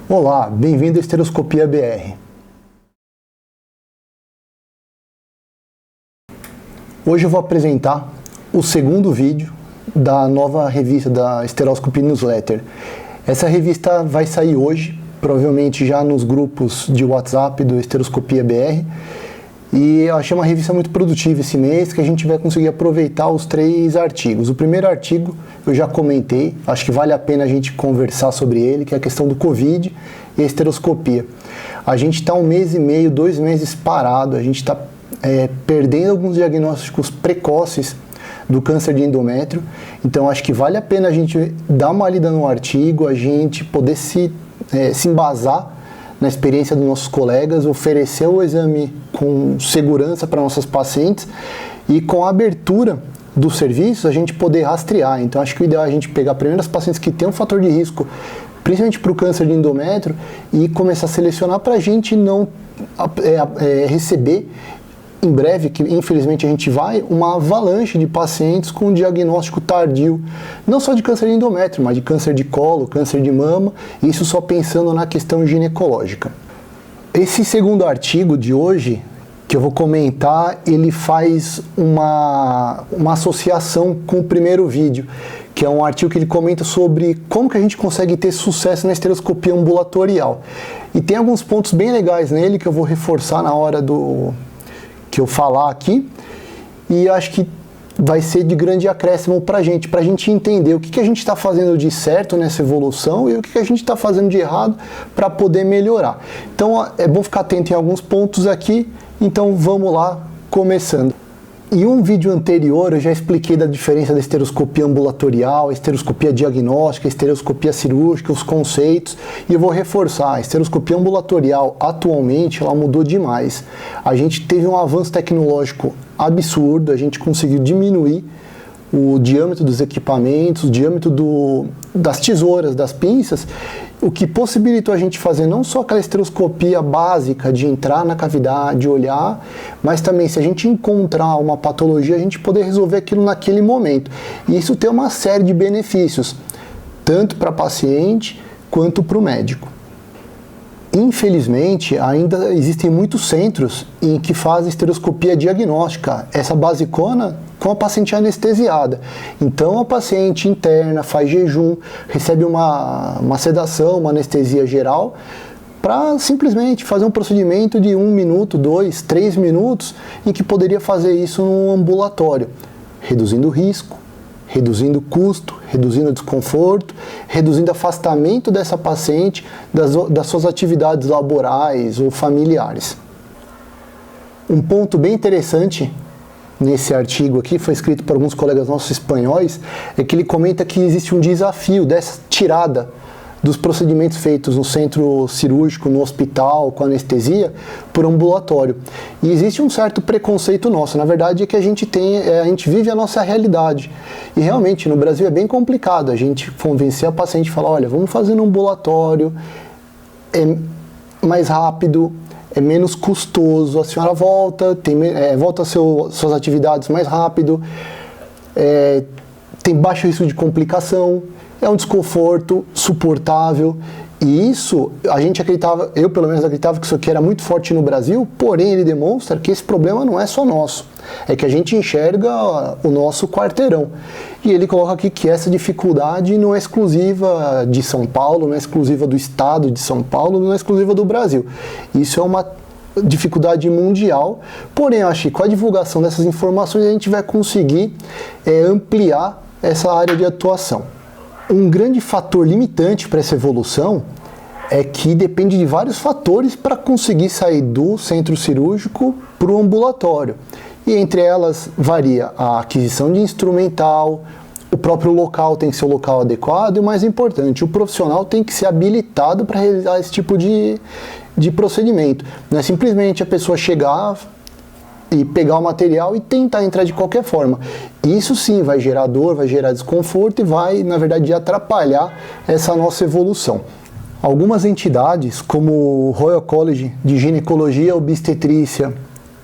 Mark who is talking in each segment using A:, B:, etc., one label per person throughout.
A: Olá, bem-vindo à Estereoscopia BR. Hoje eu vou apresentar o segundo vídeo da nova revista da Estereoscopia Newsletter. Essa revista vai sair hoje, provavelmente já nos grupos de WhatsApp do Estereoscopia BR. E eu achei uma revista muito produtiva esse mês, que a gente vai conseguir aproveitar os 3 artigos. O primeiro artigo eu já comentei, acho que vale a pena a gente conversar sobre ele, que é a questão do Covid e a esteroscopia. A gente está 1 mês e meio, 2 meses parado, a gente está perdendo alguns diagnósticos precoces do câncer de endométrio, então acho que vale a pena a gente dar uma lida no artigo, a gente poder se embasar na experiência dos nossos colegas, oferecer o exame com segurança para nossos pacientes e com a abertura dos serviços a gente poder rastrear. Então acho que o ideal é a gente pegar primeiro as pacientes que têm um fator de risco, principalmente para o câncer de endométrio, e começar a selecionar para a gente não receber em breve, que infelizmente a gente vai, uma avalanche de pacientes com diagnóstico tardio, não só de câncer de endométrio, mas de câncer de colo, câncer de mama, isso só pensando na questão ginecológica. Esse segundo artigo de hoje, que eu vou comentar, ele faz uma associação com o primeiro vídeo, que é um artigo que ele comenta sobre como que a gente consegue ter sucesso na estereoscopia ambulatorial. E tem alguns pontos bem legais nele que eu vou reforçar na hora que eu falar aqui, e acho que vai ser de grande acréscimo para a gente entender o que a gente está fazendo de certo nessa evolução e o que a gente está fazendo de errado para poder melhorar. Então é bom ficar atento em alguns pontos aqui, então vamos lá, começando. Em um vídeo anterior eu já expliquei da diferença da estereoscopia ambulatorial, a estereoscopia diagnóstica, a estereoscopia cirúrgica, os conceitos, e eu vou reforçar, a estereoscopia ambulatorial atualmente ela mudou demais. A gente teve um avanço tecnológico absurdo, a gente conseguiu diminuir o diâmetro dos equipamentos, o diâmetro das tesouras, das pinças, o que possibilitou a gente fazer não só aquela estereoscopia básica de entrar na cavidade, olhar, mas também se a gente encontrar uma patologia, a gente poder resolver aquilo naquele momento. E isso tem uma série de benefícios, tanto para o paciente quanto para o médico. Infelizmente, ainda existem muitos centros em que fazem estereoscopia diagnóstica, essa basicona com a paciente anestesiada. Então a paciente interna, faz jejum, recebe uma sedação, uma anestesia geral, para simplesmente fazer um procedimento de 1 minuto, 2, 3 minutos, em que poderia fazer isso no ambulatório, reduzindo o risco, reduzindo o custo, reduzindo o desconforto, reduzindo o afastamento dessa paciente das suas atividades laborais ou familiares. Um ponto bem interessante nesse artigo aqui, foi escrito por alguns colegas nossos espanhóis, é que ele comenta que existe um desafio dessa tirada dos procedimentos feitos no centro cirúrgico, no hospital, com anestesia, por ambulatório. E existe um certo preconceito nosso, na verdade é que a gente vive a nossa realidade. E realmente no Brasil é bem complicado a gente convencer a paciente e falar, olha, vamos fazer no ambulatório, é mais rápido, é menos custoso, a senhora volta, volta às suas atividades mais rápido, tem baixo risco de complicação, é um desconforto suportável, e isso a gente acreditava, eu pelo menos acreditava que isso aqui era muito forte no Brasil, porém ele demonstra que esse problema não é só nosso, é que a gente enxerga o nosso quarteirão. E ele coloca aqui que essa dificuldade não é exclusiva de São Paulo, não é exclusiva do estado de São Paulo, não é exclusiva do Brasil. Isso é uma dificuldade mundial, porém eu acho que com a divulgação dessas informações a gente vai conseguir ampliar essa área de atuação. Um grande fator limitante para essa evolução é que depende de vários fatores para conseguir sair do centro cirúrgico para o ambulatório. E entre elas varia a aquisição de instrumental, o próprio local tem que ser o local adequado e o mais importante, o profissional tem que ser habilitado para realizar esse tipo de procedimento. Não é simplesmente a pessoa chegar e pegar o material e tentar entrar de qualquer forma. Isso sim vai gerar dor, vai gerar desconforto e vai, na verdade, atrapalhar essa nossa evolução. Algumas entidades, como o Royal College de Ginecologia e Obstetrícia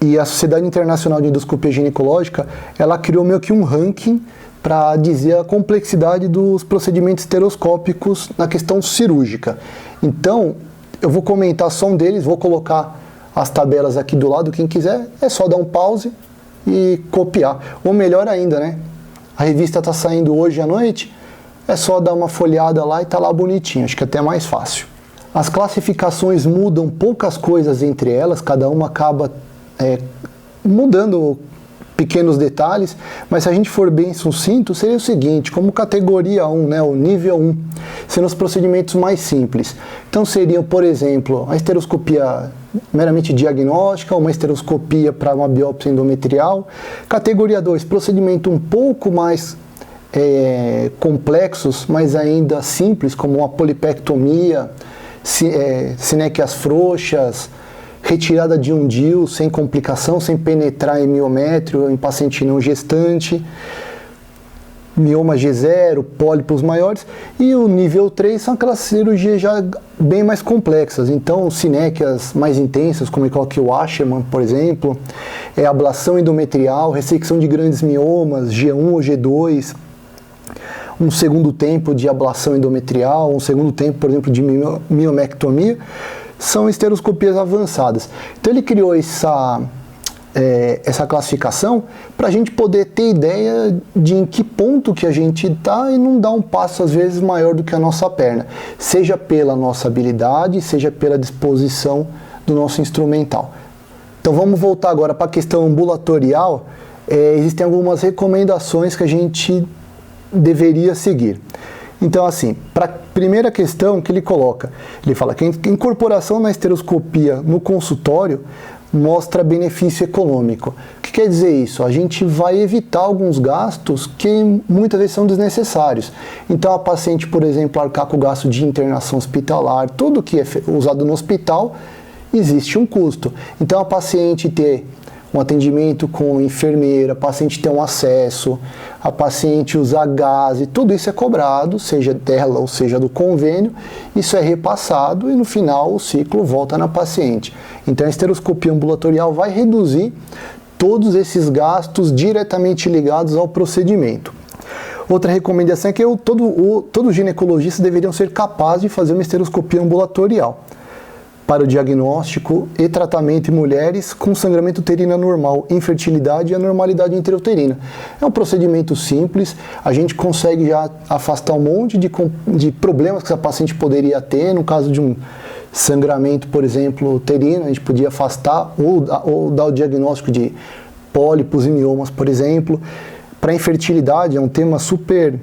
A: e a Sociedade Internacional de Endoscopia Ginecológica, ela criou meio que um ranking para dizer a complexidade dos procedimentos estereoscópicos na questão cirúrgica. Então, eu vou comentar só um deles, vou colocar as tabelas aqui do lado, quem quiser é só dar um pause e copiar. Ou melhor ainda, né? A revista está saindo hoje à noite, é só dar uma folhada lá e tá lá bonitinho, acho que é até mais fácil. As classificações mudam poucas coisas entre elas, cada uma acaba mudando pequenos detalhes, mas se a gente for bem sucinto, seria o seguinte, como categoria 1, né, o nível 1, sendo os procedimentos mais simples. Então seriam, por exemplo, a esteroscopia meramente diagnóstica, uma esteroscopia para uma biópsia endometrial. Categoria 2, procedimento um pouco mais complexos, mas ainda simples, como uma polipectomia, sinéquias frouxas, retirada de um DIU sem complicação, sem penetrar em miométrio em paciente não gestante, mioma G0, pólipos maiores, e o nível 3 são aquelas cirurgias já bem mais complexas, então sinéquias mais intensas, como aqui o Asherman, por exemplo, ablação endometrial, ressecção de grandes miomas, G1 ou G2, um segundo tempo de ablação endometrial, um segundo tempo, por exemplo, de miomectomia, são esteroscopias avançadas. Então ele criou essa classificação para a gente poder ter ideia de em que ponto que a gente está e não dar um passo às vezes maior do que a nossa perna, seja pela nossa habilidade, seja pela disposição do nosso instrumental. Então vamos voltar agora para a questão ambulatorial. Existem algumas recomendações que a gente deveria seguir. Então, assim, para a primeira questão que ele coloca, ele fala que a incorporação na esteroscopia no consultório mostra benefício econômico. O que quer dizer isso? A gente vai evitar alguns gastos que muitas vezes são desnecessários. Então, a paciente, por exemplo, arcar com o gasto de internação hospitalar, tudo que é usado no hospital, existe um custo. Então, a paciente ter um atendimento com enfermeira, a paciente ter um acesso, a paciente usar gás, e tudo isso é cobrado, seja dela ou seja do convênio, isso é repassado e no final o ciclo volta na paciente. Então a esteroscopia ambulatorial vai reduzir todos esses gastos diretamente ligados ao procedimento. Outra recomendação é que todos os ginecologistas deveriam ser capazes de fazer uma esteroscopia ambulatorial para o diagnóstico e tratamento em mulheres com sangramento uterino anormal, infertilidade e anormalidade intrauterina. É um procedimento simples, a gente consegue já afastar um monte de problemas que essa paciente poderia ter, no caso de um sangramento, por exemplo, uterino, a gente podia afastar ou dar o diagnóstico de pólipos e miomas, por exemplo. Para infertilidade, é um tema super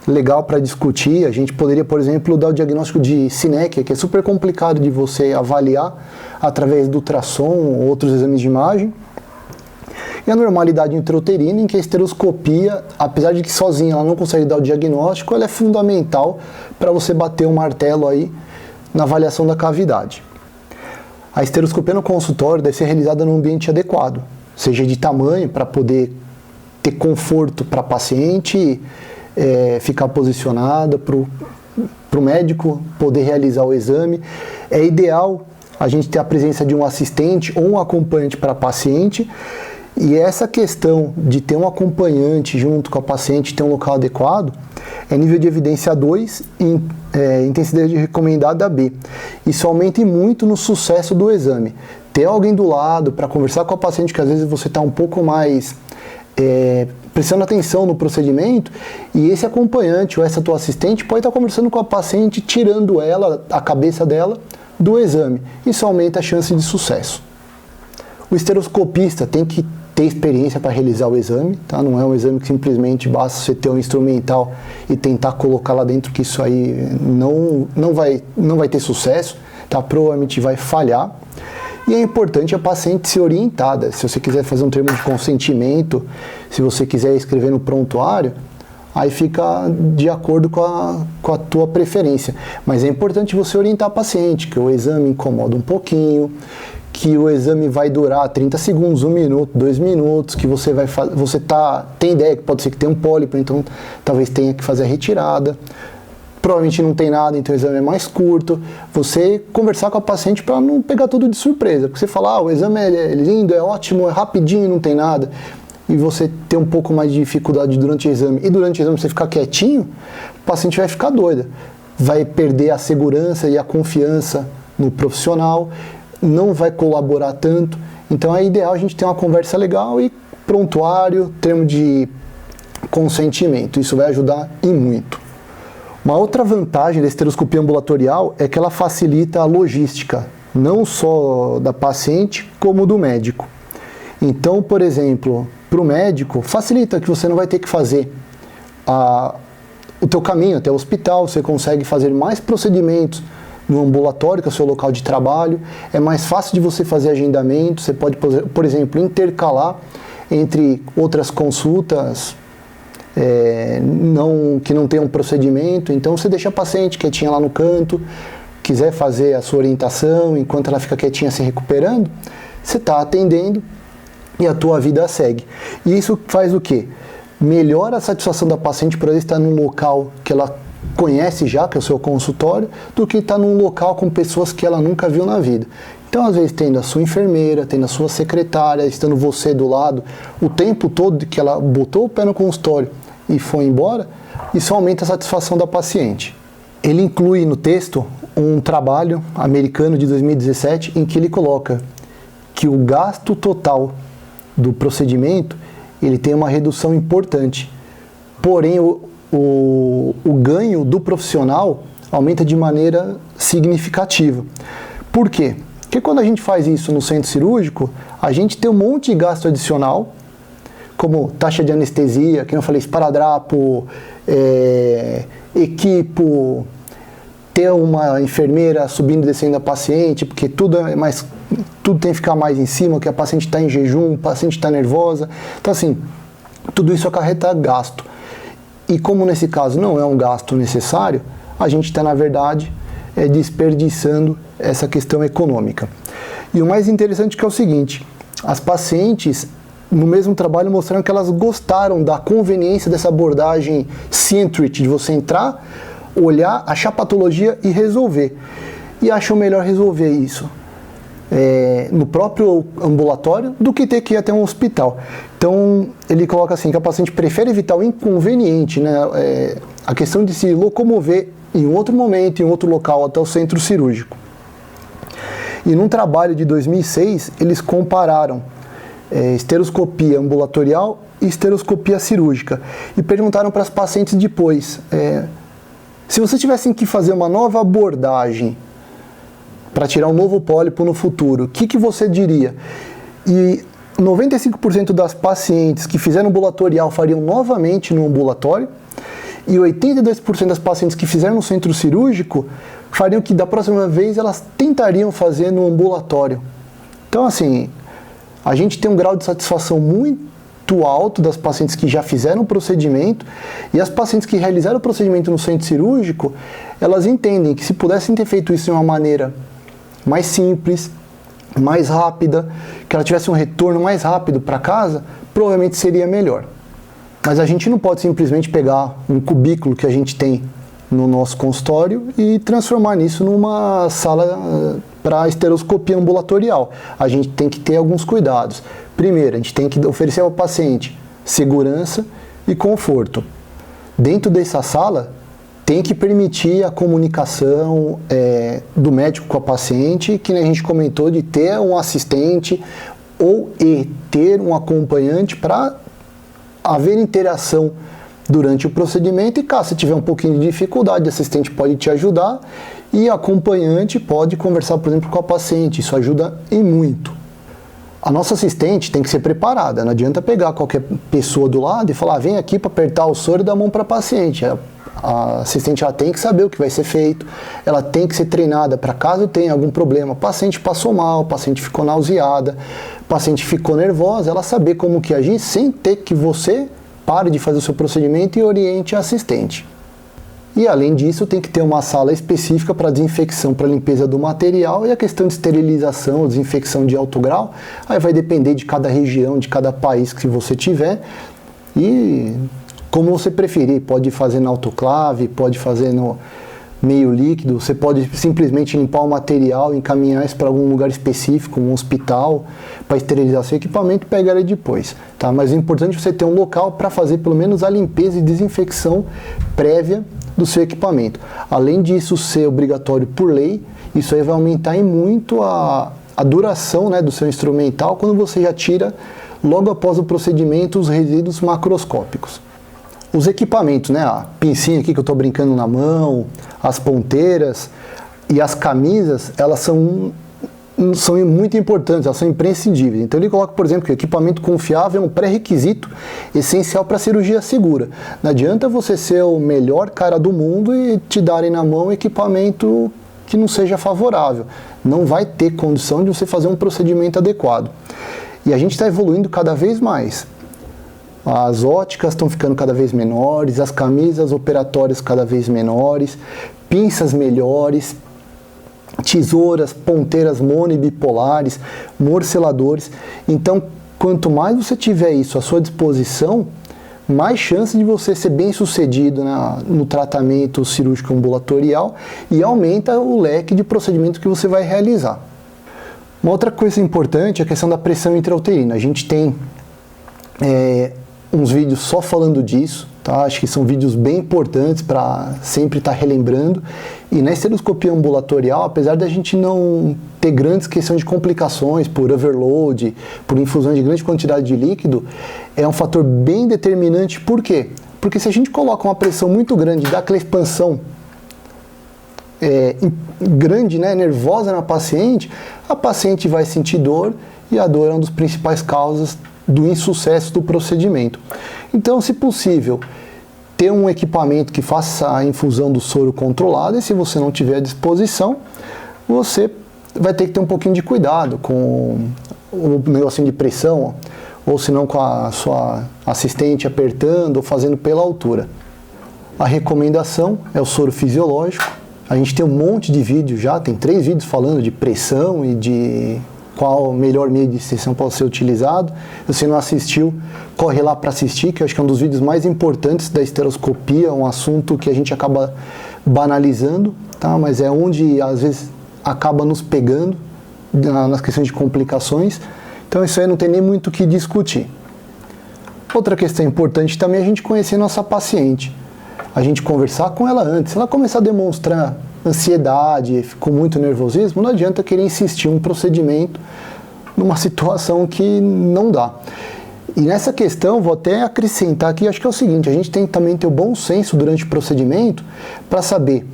A: legal para discutir. A gente poderia, por exemplo, dar o diagnóstico de sinéquia, que é super complicado de você avaliar através do ultrassom ou outros exames de imagem. E a normalidade intrauterina, em que a esteroscopia, apesar de que sozinha ela não consegue dar o diagnóstico, ela é fundamental para você bater um martelo aí na avaliação da cavidade. A esteroscopia no consultório deve ser realizada num ambiente adequado, seja de tamanho para poder ter conforto para a paciente, ficar posicionada para o médico poder realizar o exame. É ideal a gente ter a presença de um assistente ou um acompanhante para a paciente, e essa questão de ter um acompanhante junto com a paciente, ter um local adequado, é nível de evidência 2 e intensidade recomendada B. Isso aumenta muito no sucesso do exame. Ter alguém do lado para conversar com a paciente, que às vezes você está um pouco mais prestando atenção no procedimento, e esse acompanhante ou essa tua assistente pode estar conversando com a paciente, tirando a cabeça dela do exame. Isso aumenta a chance de sucesso. O esteroscopista tem que ter experiência para realizar o exame, tá? Não é um exame que simplesmente basta você ter um instrumental e tentar colocar lá dentro, que isso aí não vai ter sucesso, tá? Provavelmente vai falhar. E é importante a paciente ser orientada. Se você quiser fazer um termo de consentimento, se você quiser escrever no prontuário, aí fica de acordo com a tua preferência. Mas é importante você orientar a paciente, que o exame incomoda um pouquinho, que o exame vai durar 30 segundos, 1 minuto, 2 minutos, que tem ideia que pode ser que tenha um pólipo, então talvez tenha que fazer a retirada. Provavelmente não tem nada, então o exame é mais curto. Você conversar com a paciente para não pegar tudo de surpresa. Porque você fala, o exame é lindo, é ótimo, é rapidinho, não tem nada. e você ter um pouco mais de dificuldade durante o exame, e durante o exame você ficar quietinho, o paciente vai ficar doido, vai perder a segurança e a confiança no profissional, não vai colaborar tanto. Então é ideal a gente ter uma conversa legal e prontuário, termo de consentimento. Isso vai ajudar e muito. Uma outra vantagem da esteroscopia ambulatorial é que ela facilita a logística, não só da paciente, como do médico. Então, por exemplo, para o médico, facilita que você não vai ter que fazer o teu caminho até o hospital, você consegue fazer mais procedimentos no ambulatório, que é o seu local de trabalho, é mais fácil de você fazer agendamento, você pode, por exemplo, intercalar entre outras consultas que não tem um procedimento, então você deixa a paciente quietinha lá no canto, quiser fazer a sua orientação, enquanto ela fica quietinha se recuperando, você está atendendo e a tua vida segue. E isso faz o quê? Melhora a satisfação da paciente por ela estar num local que ela conhece já, que é o seu consultório, do que estar num local com pessoas que ela nunca viu na vida. Então, às vezes, tendo a sua enfermeira, tendo a sua secretária, estando você do lado, o tempo todo que ela botou o pé no consultório e foi embora, isso aumenta a satisfação da paciente. Ele inclui no texto um trabalho americano de 2017 em que ele coloca que o gasto total do procedimento ele tem uma redução importante, porém o ganho do profissional aumenta de maneira significativa. Por quê? Porque quando a gente faz isso no centro cirúrgico, a gente tem um monte de gasto adicional, como taxa de anestesia, que eu falei, esparadrapo, equipo, ter uma enfermeira subindo e descendo a paciente, porque tudo tem que ficar mais em cima, porque a paciente está em jejum, a paciente está nervosa. Então, assim, tudo isso acarreta gasto. E como nesse caso não é um gasto necessário, a gente está, na verdade, desperdiçando essa questão econômica. E o mais interessante que é o seguinte, as pacientes, no mesmo trabalho, mostraram que elas gostaram da conveniência dessa abordagem Centric, de você entrar, olhar, achar patologia e resolver. E acham melhor resolver isso no próprio ambulatório do que ter que ir até um hospital. Então, ele coloca assim, que a paciente prefere evitar o inconveniente, né, a questão de se locomover em outro momento, em outro local, até o centro cirúrgico. E num trabalho de 2006, eles compararam esteroscopia ambulatorial e esteroscopia cirúrgica e perguntaram para as pacientes depois, se vocês tivessem que fazer uma nova abordagem para tirar um novo pólipo no futuro, o que você diria? E 95% das pacientes que fizeram ambulatorial fariam novamente no ambulatório e 82% das pacientes que fizeram no centro cirúrgico fariam que da próxima vez elas tentariam fazer no ambulatório. Então, assim, a gente tem um grau de satisfação muito alto das pacientes que já fizeram o procedimento, e as pacientes que realizaram o procedimento no centro cirúrgico, elas entendem que se pudessem ter feito isso de uma maneira mais simples, mais rápida, que ela tivesse um retorno mais rápido para casa, provavelmente seria melhor. Mas a gente não pode simplesmente pegar um cubículo que a gente tem no nosso consultório e transformar nisso numa sala para esteroscopia ambulatorial. A gente tem que ter alguns cuidados. Primeiro, a gente tem que oferecer ao paciente segurança e conforto. Dentro dessa sala, tem que permitir a comunicação do médico com a paciente, que a gente comentou, de ter um assistente ou ter um acompanhante para haver interação durante o procedimento, e caso você tiver um pouquinho de dificuldade, o assistente pode te ajudar e o acompanhante pode conversar, por exemplo, com a paciente. Isso ajuda e muito. A nossa assistente tem que ser preparada, não adianta pegar qualquer pessoa do lado e falar, vem aqui para apertar o soro e dar a mão para a paciente. A assistente ela tem que saber o que vai ser feito, ela tem que ser treinada para caso tenha algum problema, o paciente passou mal, o paciente ficou nauseada, o paciente ficou nervosa, ela saber como que agir sem ter que você pare de fazer o seu procedimento e oriente a assistente. E além disso, tem que ter uma sala específica para desinfecção, para limpeza do material, e a questão de esterilização, desinfecção de alto grau, aí vai depender de cada região, de cada país que você tiver, e como você preferir, pode fazer na autoclave, pode fazer meio líquido, você pode simplesmente limpar o material, encaminhar isso para algum lugar específico, um hospital, para esterilizar seu equipamento e pegar ele depois. Tá? Mas é importante você ter um local para fazer pelo menos a limpeza e desinfecção prévia do seu equipamento. Além disso ser obrigatório por lei, isso aí vai aumentar em muito a duração, né, do seu instrumental quando você já tira, logo após o procedimento, os resíduos macroscópicos. Os equipamentos, né, a pincinha aqui que eu estou brincando na mão, as ponteiras e as camisas, elas são muito importantes, elas são imprescindíveis. Então ele coloca, por exemplo, que o equipamento confiável é um pré-requisito essencial para a cirurgia segura. Não adianta você ser o melhor cara do mundo e te darem na mão um equipamento que não seja favorável. Não vai ter condição de você fazer um procedimento adequado. E a gente está evoluindo cada vez mais. As óticas estão ficando cada vez menores, as camisas operatórias cada vez menores, pinças melhores, tesouras, ponteiras monobipolares, morceladores. Então, quanto mais você tiver isso à sua disposição, mais chance de você ser bem sucedido no tratamento cirúrgico ambulatorial e aumenta o leque de procedimentos que você vai realizar. Uma outra coisa importante é a questão da pressão intrauterina. A gente tem uns vídeos só falando disso, tá? Acho que são vídeos bem importantes para sempre estar relembrando. E na esteroscopia ambulatorial, apesar da gente não ter grandes questões de complicações por overload, por infusão de grande quantidade de líquido, é um fator bem determinante. Por quê? Porque se a gente coloca uma pressão muito grande, dá aquela expansão grande, né, nervosa na paciente, a paciente vai sentir dor, e a dor é uma das principais causas do insucesso do procedimento. Então, se possível, ter um equipamento que faça a infusão do soro controlada, e se você não tiver à disposição, você vai ter que ter um pouquinho de cuidado com o negocinho de pressão, ou se não com a sua assistente apertando ou fazendo pela altura. A recomendação é o soro fisiológico. A gente tem um monte de vídeos já, tem 3 vídeos falando de pressão e de qual o melhor meio de extensão pode ser utilizado. Se você não assistiu, corre lá para assistir, que eu acho que é um dos vídeos mais importantes da esteroscopia, um assunto que a gente acaba banalizando, tá? Mas é onde às vezes acaba nos pegando nas questões de complicações. Então isso aí não tem nem muito o que discutir. Outra questão importante também é a gente conhecer nossa paciente. A gente conversar com ela antes. Se ela começar a demonstrar ansiedade, com muito nervosismo, não adianta querer insistir um procedimento numa situação que não dá. E nessa questão, vou até acrescentar aqui, acho que é o seguinte, a gente tem que também ter o bom senso durante o procedimento para saber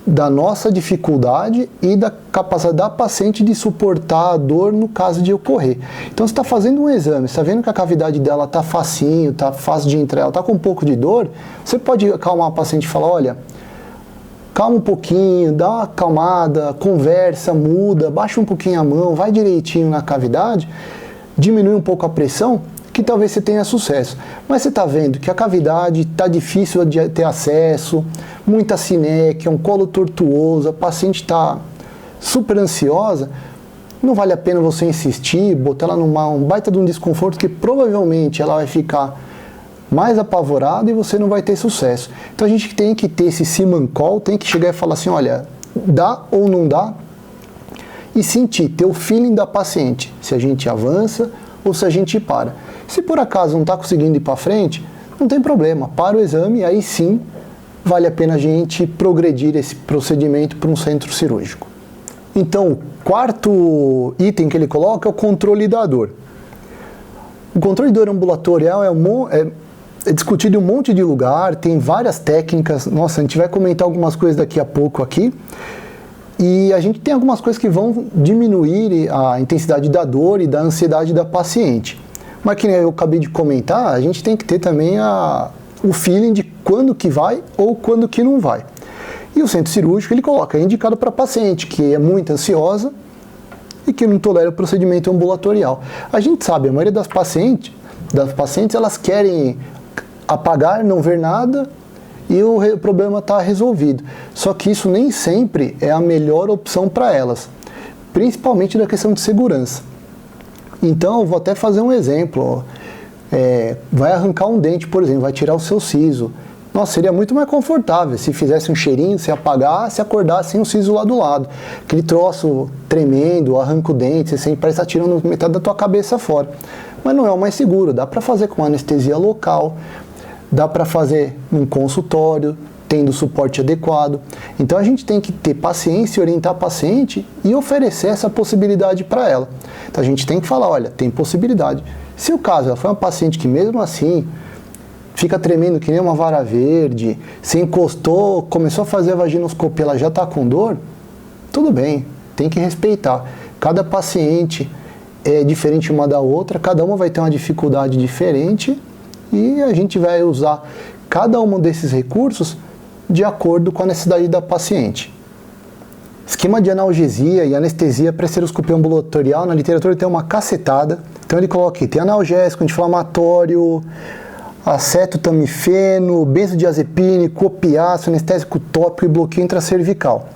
A: da nossa dificuldade e da capacidade da paciente de suportar a dor no caso de ocorrer. Então, você está fazendo um exame, está vendo que a cavidade dela está facinho, está fácil de entrar, ela está com um pouco de dor, você pode acalmar a paciente e falar, olha, calma um pouquinho, dá uma acalmada, conversa, muda, baixa um pouquinho a mão, vai direitinho na cavidade, diminui um pouco a pressão, que talvez você tenha sucesso. Mas você está vendo que a cavidade está difícil de ter acesso, muita sinéquia, um colo tortuoso, a paciente está super ansiosa, não vale a pena você insistir, botar ela um baita de um desconforto que provavelmente ela vai ficar mais apavorada e você não vai ter sucesso. Então a gente tem que ter esse Siman call, tem que chegar e falar assim, olha, dá ou não dá, e sentir, ter o feeling da paciente, se a gente avança ou se a gente para. Se por acaso não está conseguindo ir para frente, não tem problema, para o exame, aí sim vale a pena a gente progredir esse procedimento para um centro cirúrgico. Então, o quarto item que ele coloca é o controle da dor. O controle da dor ambulatorial é discutido em um monte de lugar, tem várias técnicas. Nossa, a gente vai comentar algumas coisas daqui a pouco aqui. E a gente tem algumas coisas que vão diminuir a intensidade da dor e da ansiedade da paciente. Mas que eu acabei de comentar, a gente tem que ter também o feeling de quando que vai ou quando que não vai. E o centro cirúrgico, ele coloca, é indicado para paciente que é muito ansiosa e que não tolera o procedimento ambulatorial. A gente sabe, a maioria das pacientes elas querem apagar, não ver nada e o problema está resolvido. Só que isso nem sempre é a melhor opção para elas, principalmente da questão de segurança. Então, eu vou até fazer um exemplo. Vai arrancar um dente, por exemplo, vai tirar o seu siso. Nossa, seria muito mais confortável se fizesse um cheirinho, se apagasse e acordasse sem o siso lá do lado. Aquele troço tremendo, arranca o dente, você sempre parece estar tirando metade da tua cabeça fora. Mas não é o mais seguro, dá para fazer com anestesia local, dá para fazer num consultório, tendo suporte adequado. Então a gente tem que ter paciência e orientar a paciente e oferecer essa possibilidade para ela. Então a gente tem que falar, olha, tem possibilidade. Se o caso ela foi uma paciente que mesmo assim fica tremendo que nem uma vara verde, se encostou, começou a fazer a vaginoscopia, ela já está com dor, tudo bem, tem que respeitar. Cada paciente é diferente uma da outra, cada uma vai ter uma dificuldade diferente e a gente vai usar cada um desses recursos de acordo com a necessidade da paciente. Esquema de analgesia e anestesia para esteroscopia ambulatorial, na literatura tem uma cacetada, então ele coloca aqui, tem analgésico, anti-inflamatório, acetotamifeno, benzodiazepínico, opiáceo, anestésico tópico e bloqueio intracervical.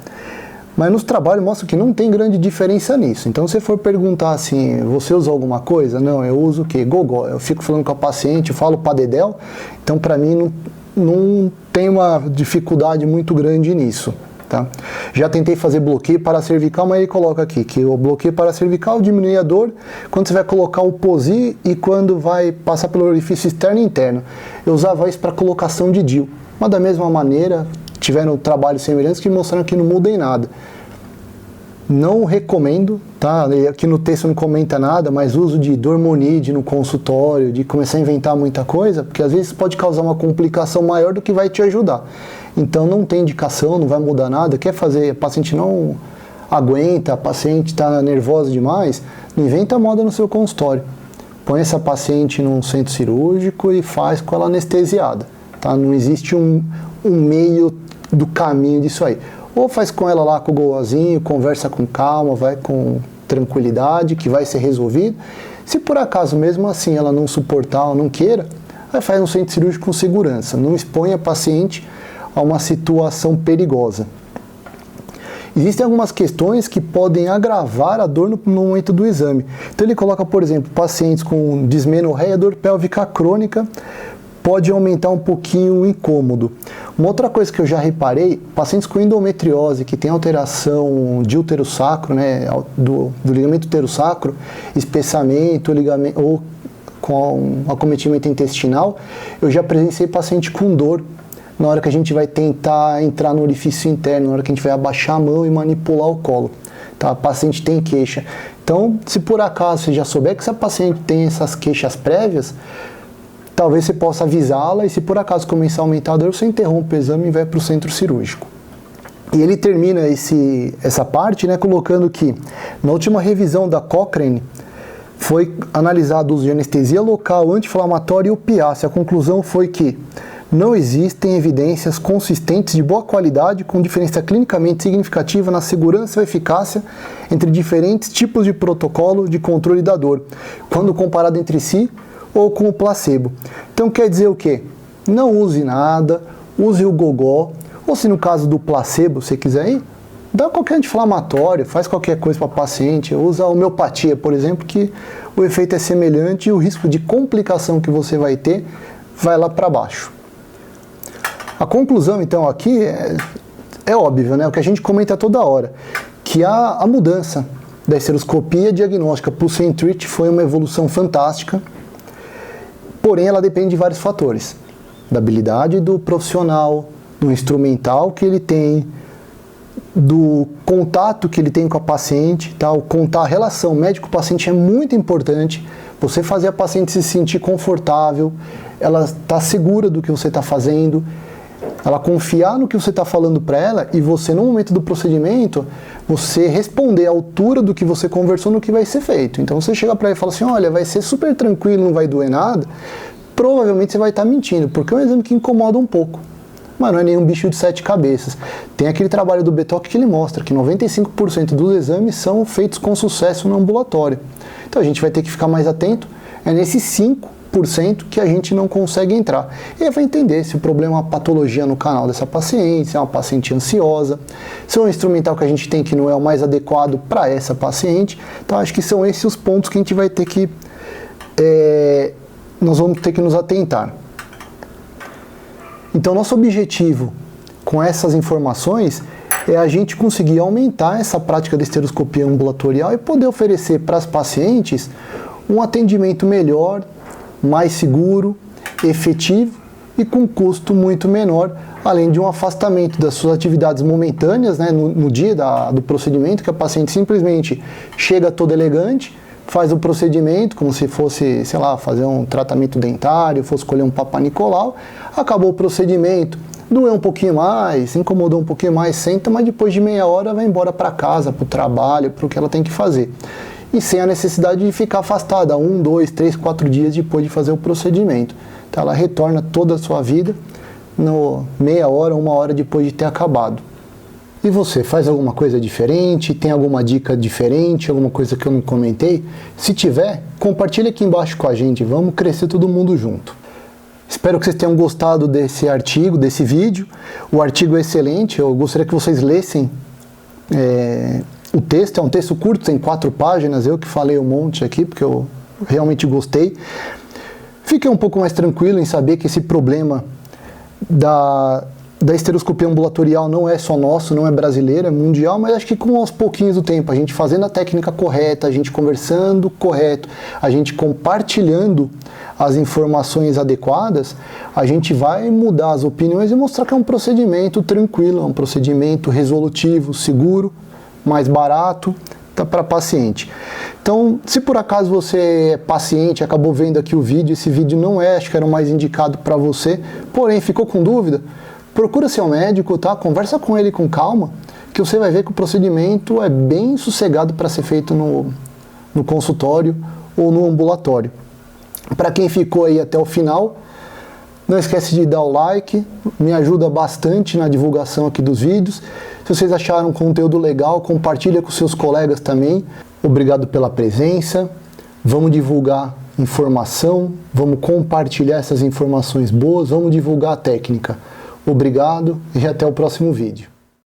A: Mas nos trabalhos mostra que não tem grande diferença nisso. Então, se você for perguntar assim, você usa alguma coisa? Não, eu uso o quê? Gogó. Eu fico falando com a paciente, eu falo padedel, então para mim não tem uma dificuldade muito grande nisso. Tá? Já tentei fazer bloqueio paracervical, mas ele coloca aqui que o bloqueio paracervical diminui a dor quando você vai colocar o POSI e quando vai passar pelo orifício externo e interno. Eu usava isso para colocação de DIU. Mas da mesma maneira, tiveram trabalhos semelhantes que mostraram que não muda em nada. Não recomendo, tá? Aqui no texto não comenta nada, mas uso de dormonide no consultório, de começar a inventar muita coisa, porque às vezes pode causar uma complicação maior do que vai te ajudar. Então não tem indicação, não vai mudar nada, quer fazer, a paciente não aguenta, a paciente está nervosa demais, não inventa moda no seu consultório. Põe essa paciente num centro cirúrgico e faz com ela anestesiada. Tá? Não existe um meio do caminho disso aí. Ou faz com ela lá com o golzinho, conversa com calma, vai com tranquilidade, que vai ser resolvido. Se por acaso mesmo assim ela não suportar ou não queira, aí faz um centro cirúrgico com segurança. Não expõe a paciente a uma situação perigosa. Existem algumas questões que podem agravar a dor no momento do exame. Então ele coloca, por exemplo, pacientes com dismenorreia, dor pélvica crônica, pode aumentar um pouquinho o incômodo. Uma outra coisa que eu já reparei, pacientes com endometriose, que tem alteração de útero sacro, né, do ligamento útero sacro, espessamento ligamento, ou com acometimento intestinal, eu já presenciei paciente com dor na hora que a gente vai tentar entrar no orifício interno, na hora que a gente vai abaixar a mão e manipular o colo. Tá? A paciente tem queixa. Então, se por acaso você já souber que essa paciente tem essas queixas prévias, talvez você possa avisá-la e se por acaso começar a aumentar a dor, você interrompe o exame e vai para o centro cirúrgico. E ele termina essa parte, né, colocando que na última revisão da Cochrane foi analisado o uso de anestesia local, anti-inflamatória e opiáceo. A conclusão foi que não existem evidências consistentes de boa qualidade com diferença clinicamente significativa na segurança e eficácia entre diferentes tipos de protocolo de controle da dor, quando comparado entre si ou com o placebo. Então quer dizer o quê? Não use nada, use o gogó, ou se no caso do placebo você quiser ir, dá qualquer anti-inflamatório, faz qualquer coisa para o paciente, usa a homeopatia, por exemplo, que o efeito é semelhante e o risco de complicação que você vai ter vai lá para baixo. A conclusão, então, aqui é óbvio, né? O que a gente comenta toda hora, que a mudança da esteroscopia diagnóstica para o Centrich foi uma evolução fantástica, porém ela depende de vários fatores, da habilidade do profissional, do instrumental que ele tem, do contato que ele tem com a paciente, tá? A relação médico-paciente é muito importante, você fazer a paciente se sentir confortável, ela está segura do que você está fazendo, ela confiar no que você está falando para ela e você, no momento do procedimento, você responder à altura do que você conversou no que vai ser feito. Então, você chega para ela e fala assim, olha, vai ser super tranquilo, não vai doer nada, provavelmente você vai estar mentindo, porque é um exame que incomoda um pouco. Mas não é nenhum bicho de 7 cabeças. Tem aquele trabalho do Betoc que ele mostra que 95% dos exames são feitos com sucesso no ambulatório. Então, a gente vai ter que ficar mais atento, é nesses 5% que a gente não consegue entrar. E aí vai entender se o problema é uma patologia no canal dessa paciente, se é uma paciente ansiosa, se é um instrumental que a gente tem que não é o mais adequado para essa paciente. Então acho que são esses os pontos que a gente vai ter que nós vamos ter que nos atentar. Então, nosso objetivo com essas informações é a gente conseguir aumentar essa prática de esteroscopia ambulatorial e poder oferecer para as pacientes um atendimento melhor, mais seguro, efetivo e com custo muito menor, além de um afastamento das suas atividades momentâneas, né, no dia do procedimento, que a paciente simplesmente chega toda elegante, faz o procedimento como se fosse, sei lá, fazer um tratamento dentário, fosse escolher um Papa Nicolau, acabou o procedimento, doeu um pouquinho mais, incomodou um pouquinho mais, senta, mas depois de meia hora vai embora para casa, para o trabalho, para o que ela tem que fazer. E sem a necessidade de ficar afastada 1, 2, 3, 4 dias depois de fazer o procedimento. Então ela retorna toda a sua vida meia hora, 1 hora depois de ter acabado. E você, faz alguma coisa diferente? Tem alguma dica diferente? Alguma coisa que eu não comentei? Se tiver, compartilha aqui embaixo com a gente. Vamos crescer todo mundo junto. Espero que vocês tenham gostado desse artigo, desse vídeo. O artigo é excelente. Eu gostaria que vocês lessem o texto. É um texto curto, tem 4 páginas. Eu que falei um monte aqui, porque eu realmente gostei. Fiquei um pouco mais tranquilo em saber que esse problema da esteroscopia ambulatorial não é só nosso, não é brasileiro, é mundial, mas acho que com aos pouquinhos do tempo, a gente fazendo a técnica correta, a gente conversando correto, a gente compartilhando as informações adequadas, a gente vai mudar as opiniões e mostrar que é um procedimento tranquilo, é um procedimento resolutivo, seguro, mais barato para paciente. Então, se por acaso você é paciente, acabou vendo aqui o vídeo, esse vídeo não é, acho que era o mais indicado para você, porém ficou com dúvida, procura seu médico, tá? Conversa com ele com calma, que você vai ver que o procedimento é bem sossegado para ser feito no consultório ou no ambulatório. Para quem ficou aí até o final, não esquece de dar o like, me ajuda bastante na divulgação aqui dos vídeos. Se vocês acharam o conteúdo legal, compartilha com seus colegas também. Obrigado pela presença. Vamos divulgar informação, vamos compartilhar essas informações boas, vamos divulgar a técnica. Obrigado e até o próximo vídeo.